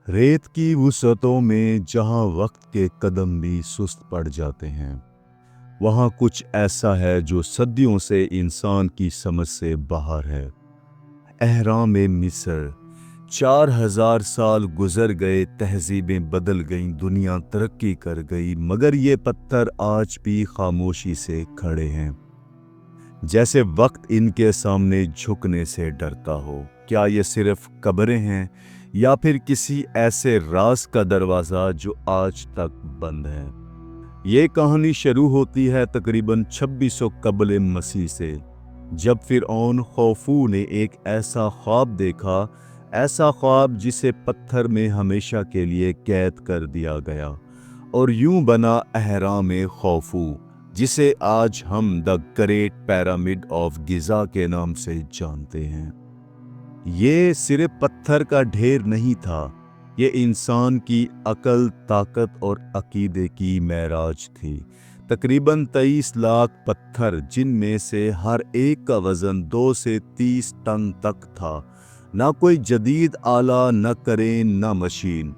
रेत की वुसअतों में जहाँ वक्त के कदम भी सुस्त पड़ जाते हैं, वहाँ कुछ ऐसा है जो सदियों से इंसान की समझ से बाहर है। अहराम मिस्र। 4000 साल गुजर गए, तहजीबें बदल गईं, दुनिया तरक्की कर गई, मगर ये पत्थर आज भी खामोशी से खड़े हैं, जैसे वक्त इनके सामने झुकने से डरता हो। क्या ये सिर्फ कब्रें हैं या फिर किसी ऐसे राज का दरवाज़ा जो आज तक बंद है? ये कहानी शुरू होती है तकरीबन 2600 कबल मसीह से, जब फिरऔन खौफू ने एक ऐसा ख्वाब देखा, ऐसा ख्वाब जिसे पत्थर में हमेशा के लिए कैद कर दिया गया, और यूं बना अहराम खौफू, जिसे आज हम the great pyramid of Giza के नाम से जानते हैं। ये सिर्फ पत्थर का ढेर नहीं था, ये इंसान की अकल, ताकत और अकीदे की मेराज थी। तकरीबन 23 लाख पत्थर, जिनमें से हर एक का वज़न 2 से 30 टन तक था। ना कोई जदीद आला, न करेन, न मशीन,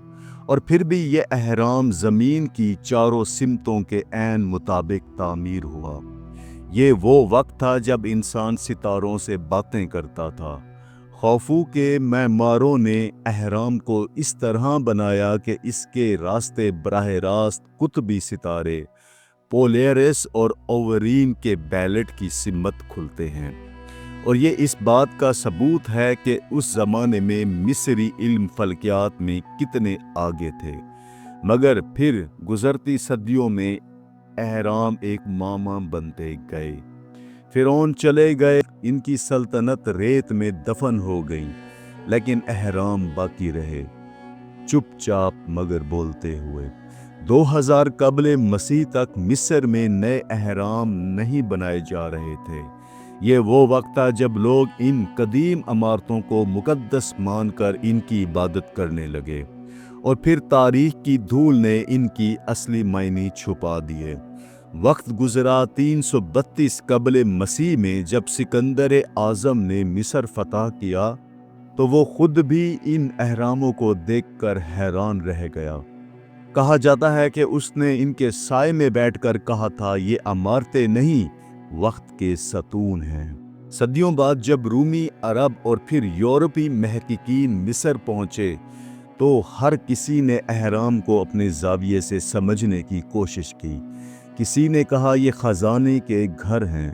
और फिर भी ये अहराम ज़मीन की चारों सिमतों के ऐन मुताबिक तामीर हुआ। ये वो वक्त था जब इंसान सितारों से बातें करता था। खौफू के मैमारों ने अहराम को इस तरह बनाया कि इसके रास्ते बराह रास्त कुतबी सितारे, पोलेरिस और ओवरीन के बेलेट की सिमत खुलते हैं, और ये इस बात का सबूत है कि उस ज़माने में मिस्री इल्म फल्कियात में कितने आगे थे। मगर फिर गुज़रती सदियों में अहराम एक मामा बनते गए। फिरौन चले गए, इनकी सल्तनत रेत में दफन हो गई, लेकिन अहराम बाकी रहे, चुपचाप मगर बोलते हुए। 2000 कबल मसीह तक मिस्र में नए अहराम नहीं बनाए जा रहे थे। ये वो वक्त था जब लोग इन कदीम इमारतों को मुकद्दस मानकर इनकी इबादत करने लगे, और फिर तारीख की धूल ने इनकी असली मायने छुपा दिए। वक्त गुजरा 332 कबल मसीह में, जब सिकंदर आज़म ने मिस्र फतह किया, तो वो खुद भी इन अहरामों को देखकर हैरान रह गया। कहा जाता है कि उसने इनके साए में बैठकर कहा था, ये इमारतें नहीं, वक्त के सतून हैं। सदियों बाद जब रूमी, अरब और फिर यूरोपी महक़क़ीन मिस्र पहुंचे, तो हर किसी ने अहराम को अपने ज़ाविये से समझने की कोशिश की। किसी ने कहा ये ख़जाने के घर हैं,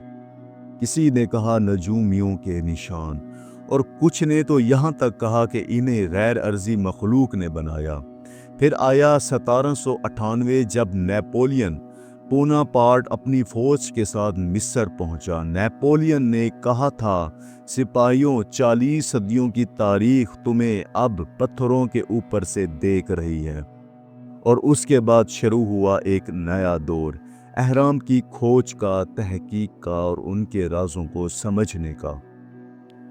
किसी ने कहा नजूमियों के निशान, और कुछ ने तो यहाँ तक कहा कि इन्हें गैर अर्ज़ी मखलूक ने बनाया। फिर आया 1798, जब नेपोलियन बोनापार्ट अपनी फ़ौज के साथ मिस्र पहुंचा। नेपोलियन ने कहा था, सिपाहियों, 40 सदियों की तारीख तुम्हें अब पत्थरों के ऊपर से देख रही है। और उसके बाद शुरू हुआ एक नया दौर, अहराम की खोज का, तहकीक का और उनके राजों को समझने का।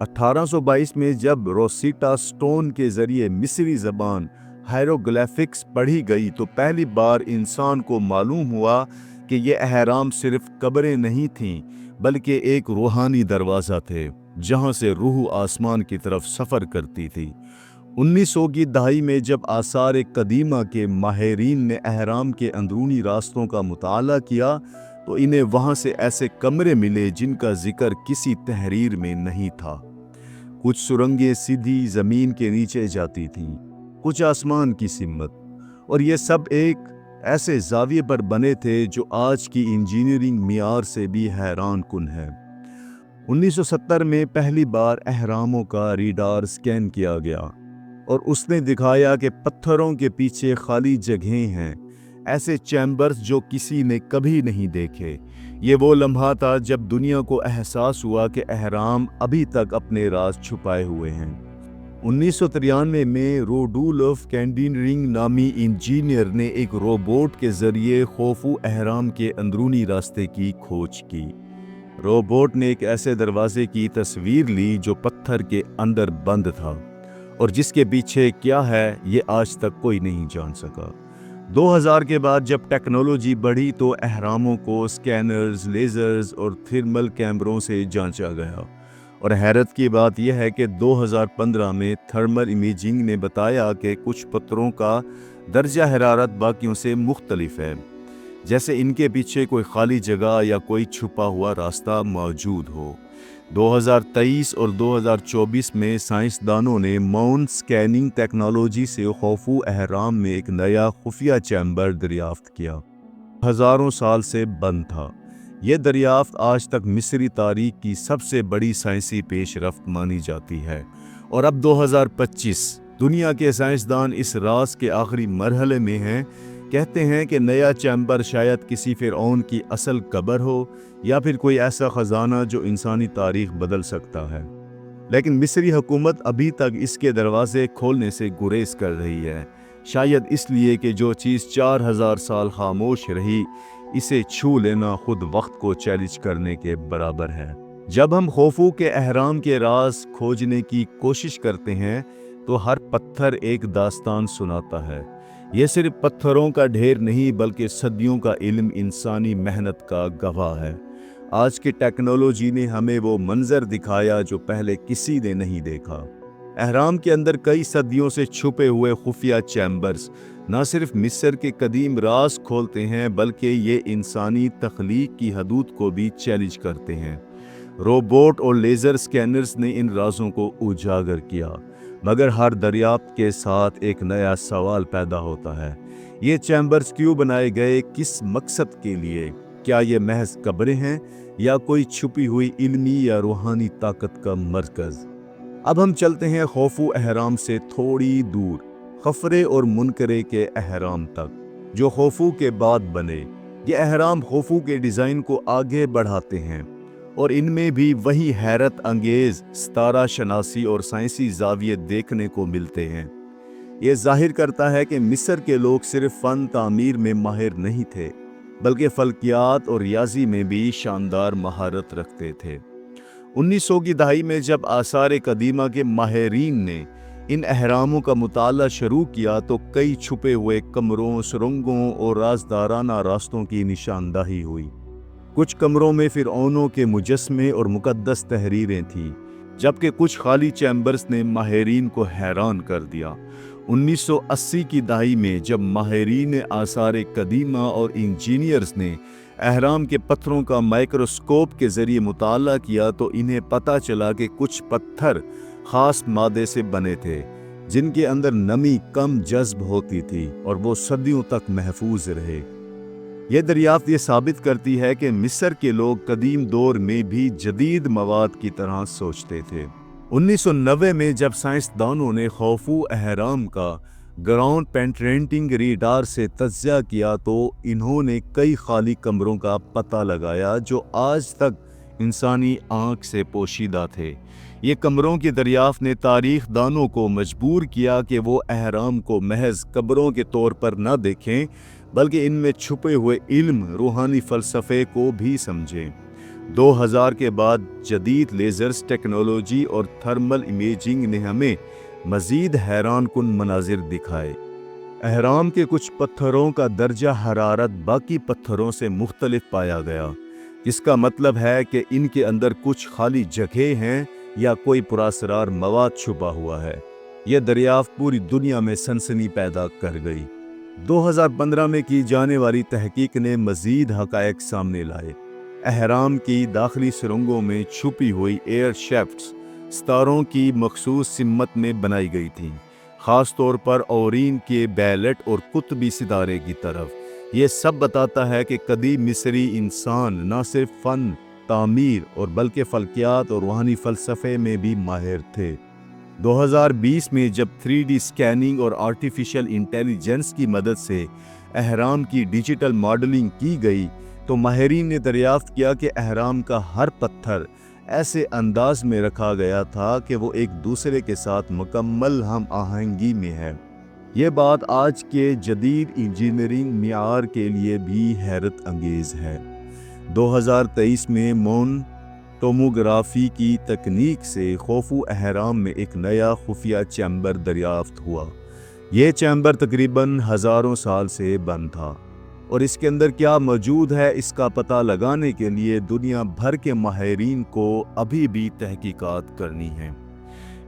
1822 में जब रोसिटा स्टोन के जरिए मिस्री ज़बान हायरोग्लिफिक्स पढ़ी गई, तो पहली बार इंसान को मालूम हुआ कि ये अहराम सिर्फ कब्रें नहीं थीं, बल्कि एक रूहानी दरवाज़ा थे, जहाँ से रूह आसमान की तरफ सफ़र करती थी। 1900 की दहाई में जब आसार कदीमा के माहिरीन ने अहराम के अंदरूनी रास्तों का मुताला किया, तो इन्हें वहाँ से ऐसे कमरे मिले जिनका जिक्र किसी तहरीर में नहीं था। कुछ सुरंगें सीधी ज़मीन के नीचे जाती थीं, कुछ आसमान की सिमत, और ये सब एक ऐसे ज़ाविये पर बने थे जो आज की इंजीनियरिंग मियार से भी हैरान कुन है। 1970 में पहली बार अहरामों का रीडार स्कैन किया गया, और उसने दिखाया कि पत्थरों के पीछे खाली जगहें हैं, ऐसे चैम्बर्स जो किसी ने कभी नहीं देखे। ये वो लम्हा था जब दुनिया को एहसास हुआ कि अहराम अभी तक अपने राज छुपाए हुए हैं। 1993 में रोडोल्फ कैंडिनरिंग नामी इंजीनियर ने एक रोबोट के जरिए खौफू अहराम के अंदरूनी रास्ते की खोज की। रोबोट ने एक ऐसे दरवाजे की तस्वीर ली जो पत्थर के अंदर बंद था, और जिसके पीछे क्या है ये आज तक कोई नहीं जान सका। 2000 के बाद जब टेक्नोलॉजी बढ़ी, तो अहरामों को स्कैनर्स, लेज़र्स और थर्मल कैमरों से जांचा गया, اور حیرت کی بات یہ ہے کہ 2015 میں تھرمل امیجنگ نے بتایا کہ کچھ پتھروں کا درجہ حرارت باقیوں سے مختلف ہے، جیسے ان کے پیچھے کوئی خالی جگہ یا کوئی چھپا ہوا راستہ موجود ہو۔ 2023 اور 2024 میں سائنسدانوں نے ماؤنٹ سکیننگ ٹیکنالوجی سے خوفو اہرام میں ایک نیا خفیہ چیمبر دریافت کیا۔ ہزاروں سال سے بند تھا۔ یہ دریافت آج تک مصری تاریخ کی سب سے بڑی سائنسی پیش رفت مانی جاتی ہے، اور اب 2025 دنیا کے سائنسدان اس راز کے آخری مرحلے میں ہیں۔ کہتے ہیں کہ نیا چیمبر شاید کسی فرعون کی اصل قبر ہو یا پھر کوئی ایسا خزانہ جو انسانی تاریخ بدل سکتا ہے، لیکن مصری حکومت ابھی تک اس کے دروازے کھولنے سے گریز کر رہی ہے، شاید اس لیے کہ جو چیز 4000 سال خاموش رہی، اسے چھو لینا خود وقت کو چیلنج کرنے کے برابر ہے۔ جب ہم خوفو کے اہرام کے راز کھوجنے کی کوشش کرتے ہیں تو ہر پتھر ایک داستان سناتا ہے۔ یہ صرف پتھروں کا ڈھیر نہیں بلکہ صدیوں کا علم، انسانی محنت کا گواہ ہے۔ آج کی ٹیکنالوجی نے ہمیں وہ منظر دکھایا جو پہلے کسی نے نہیں دیکھا۔ اہرام کے اندر کئی صدیوں سے چھپے ہوئے خفیہ چیمبرز نہ صرف مصر کے قدیم راز کھولتے ہیں بلکہ یہ انسانی تخلیق کی حدود کو بھی چیلنج کرتے ہیں۔ روبوٹ اور لیزر سکینرز نے ان رازوں کو اجاگر کیا، مگر ہر دریافت کے ساتھ ایک نیا سوال پیدا ہوتا ہے۔ یہ چیمبرز کیوں بنائے گئے؟ کس مقصد کے لیے؟ کیا یہ محض قبریں ہیں یا کوئی چھپی ہوئی علمی یا روحانی طاقت کا مرکز؟ اب ہم چلتے ہیں خوفو اہرام سے تھوڑی دور، خفرے اور منکرے کے اہرام تک، جو خوفو کے بعد بنے۔ یہ اہرام خوفو کے ڈیزائن کو آگے بڑھاتے ہیں، اور ان میں بھی وہی حیرت انگیز ستارہ شناسی اور سائنسی زاویے دیکھنے کو ملتے ہیں۔ یہ ظاہر کرتا ہے کہ مصر کے لوگ صرف فن تعمیر میں ماہر نہیں تھے بلکہ فلکیات اور ریاضی میں بھی شاندار مہارت رکھتے تھے۔ 1900 کی دہائی میں جب آثار قدیمہ کے ماہرین نے ان اہراموں کا مطالعہ شروع کیا تو کئی چھپے ہوئے کمروں، سرنگوں اور رازدارانہ راستوں کی نشاندہی ہوئی۔ کچھ کمروں میں فرعونوں کے مجسمے اور مقدس تحریریں تھیں، جبکہ کچھ خالی چیمبرز نے ماہرین کو حیران کر دیا۔ 1980 کی دہائی میں جب ماہرین آثار قدیمہ اور انجینئرز نے اہرام کے پتھروں کا مائکروسکوپ کے ذریعے مطالعہ کیا تو انہیں پتہ چلا کہ کچھ پتھر خاص مادے سے بنے تھے جن کے اندر نمی کم جذب ہوتی تھی، اور وہ صدیوں تک محفوظ رہے۔ یہ دریافت یہ ثابت کرتی ہے کہ مصر کے لوگ قدیم دور میں بھی جدید مواد کی طرح سوچتے تھے۔ 1990 میں جب سائنسدانوں نے خوفو اہرام کا گراؤنڈ پینٹرینٹنگ ریڈار سے تجزیہ کیا تو انہوں نے کئی خالی کمروں کا پتہ لگایا جو آج تک انسانی آنکھ سے پوشیدہ تھے۔ یہ کمروں کی دریافت نے تاریخ دانوں کو مجبور کیا کہ وہ اہرام کو محض قبروں کے طور پر نہ دیکھیں بلکہ ان میں چھپے ہوئے علم، روحانی فلسفے کو بھی سمجھیں۔ 2000 کے بعد جدید لیزرز ٹیکنالوجی اور تھرمل امیجنگ نے ہمیں مزید حیران کن مناظر دکھائے۔ اہرام کے کچھ پتھروں کا درجہ حرارت باقی پتھروں سے مختلف پایا گیا، جس کا مطلب ہے کہ ان کے اندر کچھ خالی جگہیں ہیں یا کوئی پراسرار مواد چھپا ہوا ہے۔ یہ دریافت پوری دنیا میں سنسنی پیدا کر گئی۔ 2015 میں کی جانے والی تحقیق نے مزید حقائق سامنے لائے۔ اہرام کی داخلی سرنگوں میں چھپی ہوئی ایئر شیفٹس ستاروں کی مخصوص سمت میں بنائی گئی تھیں، خاص طور پر اورین کے بیلٹ اور قطبی ستارے کی طرف۔ یہ سب بتاتا ہے کہ قدیم مصری انسان نہ صرف فن تعمیر اور بلکہ فلکیات اور روحانی فلسفے میں بھی ماہر تھے۔ 2020 میں جب 3D سکیننگ اور آرٹیفیشل انٹیلیجنس کی مدد سے اہرام کی ڈیجیٹل ماڈلنگ کی گئی تو ماہرین نے دریافت کیا کہ اہرام کا ہر پتھر ایسے انداز میں رکھا گیا تھا کہ وہ ایک دوسرے کے ساتھ مکمل ہم آہنگی میں ہے۔ یہ بات آج کے جدید انجینئرنگ معیار کے لیے بھی حیرت انگیز ہے۔ 2023 میں ٹوموگرافی کی تکنیک سے خوفو اہرام میں ایک نیا خفیہ چیمبر دریافت ہوا۔ یہ چیمبر تقریباً ہزاروں سال سے بند تھا، और इसके अंदर क्या मौजूद है इसका पता लगाने के लिए दुनिया भर के माहिरीन को अभी भी तहकीकात करनी है।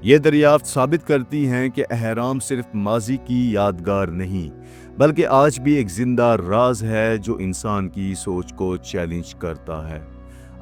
ये दरियाफ्त साबित करती हैं कि अहराम सिर्फ माजी की यादगार नहीं बल्कि आज भी एक जिंदा राज है जो इंसान की सोच को चैलेंज करता है।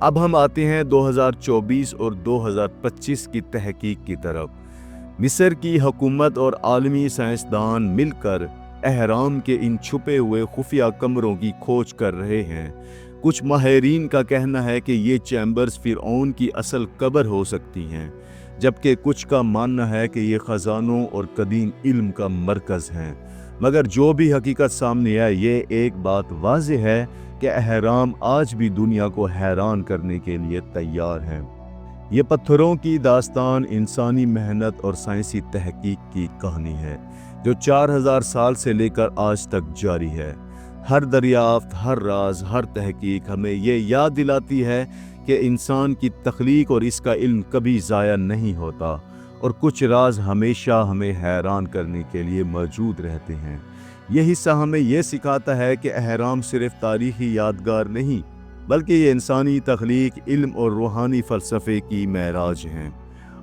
अब हम आते हैं 2024 और 2025 की तहकीक की तरफ। मिस्र की हुकूमत और आलमी साइंसदान मिलकर अहराम के इन छुपे हुए खुफिया कमरों की खोज कर रहे हैं। कुछ माहिरीन का कहना है कि ये चैम्बर्स फिरऔन की असल कब्र हो सकती हैं, जबकि कुछ का मानना है कि ये खजानों और कदीम इल्म का मरकज़ हैं। मगर जो भी हकीकत सामने आए, ये एक बात वाज़ेह है कि अहराम आज भी दुनिया को हैरान करने के लिए तैयार हैं। ये पत्थरों की दास्तान इंसानी मेहनत और साइंसी तहकीक की कहानी है जो 4000 साल से लेकर आज तक जारी है। हर दरियाफ्त, हर राज, हर तहकीक हमें ये याद दिलाती है कि इंसान की तख्लीक और इसका इल्म कभी ज़ाया नहीं होता और कुछ राज हमेशा हमें हैरान करने के लिए मौजूद रहते हैं। यह हिस्सा हमें यह सिखाता है कि अहराम सिर्फ तारीख़ी यादगार नहीं बल्कि ये इंसानी तख्लीक, इल्म और रूहानी फ़लसफ़े की महराज हैं।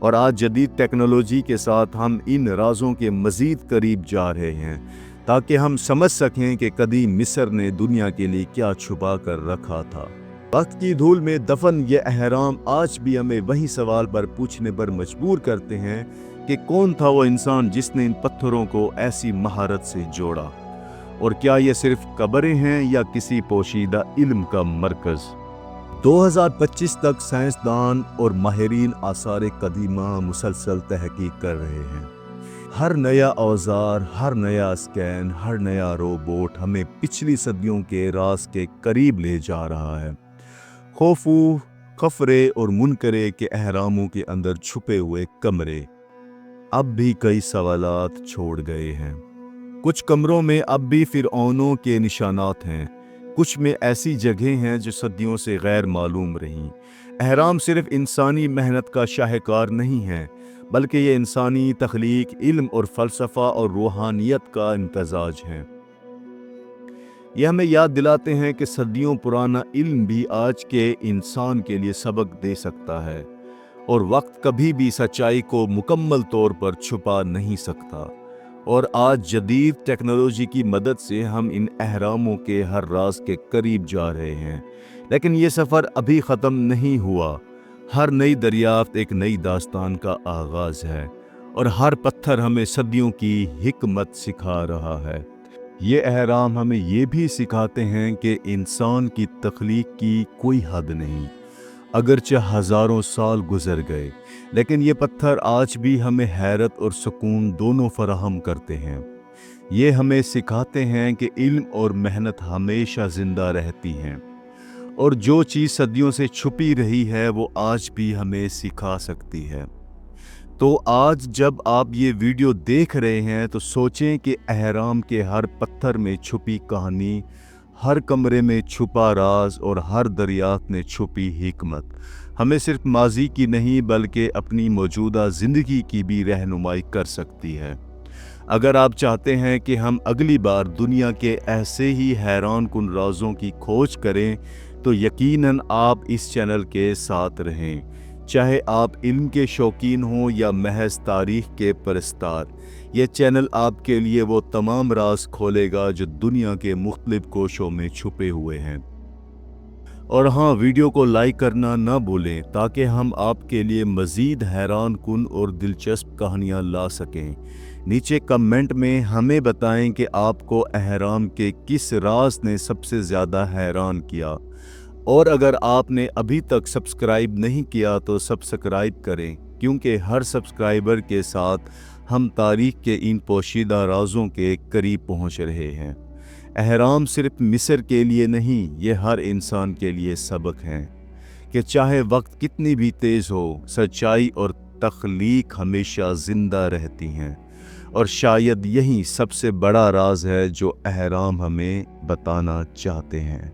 और आज जदीद टेक्नोलॉजी के साथ हम इन राज़ों के मज़ीद करीब जा रहे हैं ताकि हम समझ सकें कि कदीम मिस्र ने दुनिया के लिए क्या छुपा कर रखा था। वक्त की धूल में दफन ये अहराम आज भी हमें वही सवाल पर पूछने पर मजबूर करते हैं कि कौन था वो इंसान जिसने इन पत्थरों को ऐसी महारत से जोड़ा, और क्या ये सिर्फ कब्रें हैं या किसी पोशीदा इल्म का मरकज़। 2025 तक साइंसदान और माहिरीन आसार कदीमा मुसलसल तहकीक कर रहे हैं। हर नया औजार, हर नया स्कैन, हर नया रोबोट हमें पिछली सदियों के राज के करीब ले जा रहा है। खौफू, खफरे और मुनकरे के अहरामों के अंदर छुपे हुए कमरे अब भी कई सवालात छोड़ गए हैं। कुछ कमरों में अब भी फिरऔनों के निशानात हैं, कुछ में ऐसी जगहें हैं जो सदियों से गैर मालूम रहीं। अहराम सिर्फ इंसानी मेहनत का शाहकार नहीं है बल्कि ये इंसानी तख्लीक, इल्म और फ़लसफ़ा और रूहानियत का इम्तज़ाज है। यह हमें याद दिलाते हैं कि सदियों पुराना इल्म भी आज के इंसान के लिए सबक दे सकता है और वक्त कभी भी सच्चाई को मुकम्मल तौर पर छुपा नहीं सकता। और आज जदीद टेक्नोलॉजी की मदद से हम इन अहरामों के हर राज के करीब जा रहे हैं, लेकिन ये सफ़र अभी ख़त्म नहीं हुआ। हर नई दरियाफ्त एक नई दास्तान का आगाज़ है और हर पत्थर हमें सदियों की हिकमत सिखा रहा है। ये अहराम हमें ये भी सिखाते हैं कि इंसान की तख्लीक की कोई हद नहीं, अगरचे हज़ारों साल गुजर गए, लेकिन ये पत्थर आज भी हमें हैरत और सुकून दोनों फराहम करते हैं। ये हमें सिखाते हैं कि इल्म और मेहनत हमेशा ज़िंदा रहती हैं और जो चीज़ सदियों से छुपी रही है वो आज भी हमें सिखा सकती है। तो आज जब आप ये वीडियो देख रहे हैं तो सोचें कि अहराम के हर पत्थर में छुपी कहानी, हर कमरे में छुपा राज और हर दरियाफ्त में छुपी हिकमत हमें सिर्फ माजी की नहीं बल्कि अपनी मौजूदा ज़िंदगी की भी रहनुमाई कर सकती है। अगर आप चाहते हैं कि हम अगली बार दुनिया के ऐसे ही हैरान कुन राज़ों की खोज करें तो यकीनन आप इस चैनल के साथ रहें। चाहे आप इल्म के शौकीन हों या महज तारीख़ के परस्तार, ये चैनल आपके लिए वो तमाम राज खोलेगा जो दुनिया के मुख्तलिफ कोशों में छुपे हुए हैं। और हाँ, वीडियो को लाइक करना ना भूलें ताकि हम आपके लिए मज़ीद हैरान कुन और दिलचस्प कहानियाँ ला सकें। नीचे कमेंट में हमें बताएं कि आपको अहराम के किस राज ने सबसे ज़्यादा हैरान किया, और अगर आपने अभी तक सब्सक्राइब नहीं किया तो सब्सक्राइब करें, क्योंकि हर सब्सक्राइबर के साथ हम तारीख़ के इन पोशीदा राज़ों के करीब पहुंच रहे हैं। अहराम सिर्फ मिस्र के लिए नहीं, ये हर इंसान के लिए सबक हैं कि चाहे वक्त कितनी भी तेज़ हो, सच्चाई और तख्लीक हमेशा ज़िंदा रहती हैं। और शायद यही सबसे बड़ा राज है जो अहराम हमें बताना चाहते हैं।